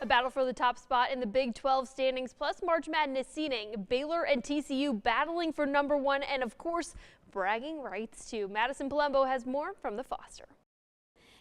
battle for the top spot in the Big 12 standings, plus March Madness seeding. Baylor and TCU battling for #1 and, of course, bragging rights too. Madison Palumbo has more from the Foster.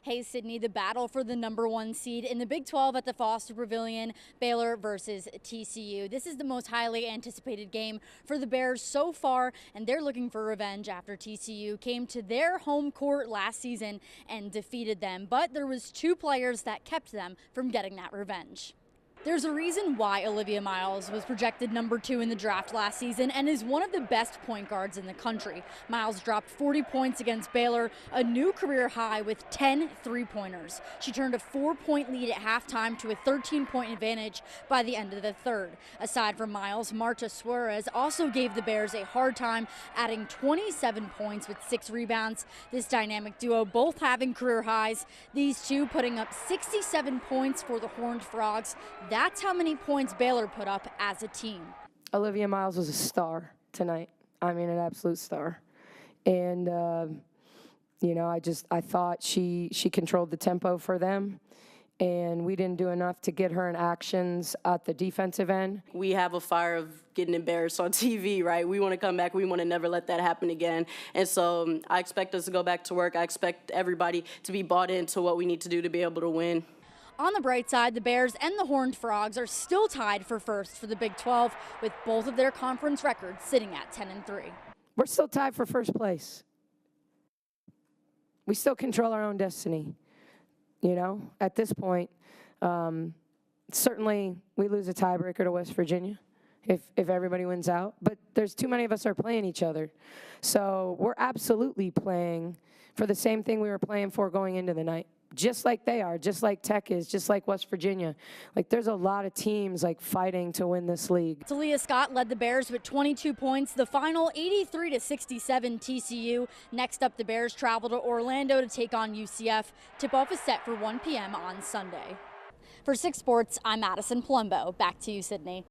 Hey, Sydney, the battle for the #1 seed in the Big 12 at the Foster Pavilion, Baylor versus TCU. This is the most highly anticipated game for the Bears so far, and they're looking for revenge after TCU came to their home court last season and defeated them. But there was 2 players that kept them from getting that revenge. There's a reason why Olivia Miles was projected #2 in the draft last season and is one of the best point guards in the country. Miles dropped 40 points against Baylor, a new career high with 10 three-pointers. She turned a 4-point lead at halftime to a 13-point advantage by the end of the third. Aside from Miles, Marta Suarez also gave the Bears a hard time, adding 27 points with 6 rebounds. This dynamic duo both having career highs, these two putting up 67 points for the Horned Frogs. That's how many points Baylor put up as a team. Olivia Miles was a star tonight. I mean, an absolute star. And, you know, I thought she controlled the tempo for them. And we didn't do enough to get her in actions at the defensive end. We have a fire of getting embarrassed on TV, right? We want to come back. We want to never let that happen again. And so I expect us to go back to work. I expect everybody to be bought into what we need to do to be able to win. On the bright side, the Bears and the Horned Frogs are still tied for first for the Big 12, with both of their conference records sitting at 10-3. We're still tied for first place. We still control our own destiny. You know, at this point, certainly we lose a tiebreaker to West Virginia if everybody wins out. But there's too many of us are playing each other. So we're absolutely playing for the same thing we were playing for going into the night. Just like they are, just like Tech is, just like West Virginia. Like, there's a lot of teams, like, fighting to win this league. Taliah Scott led the Bears with 22 points. The final 83-67 TCU. Next up, the Bears travel to Orlando to take on UCF. Tip-off is set for 1 p.m. on Sunday. For 6 Sports, I'm Madison Palumbo. Back to you, Sydney.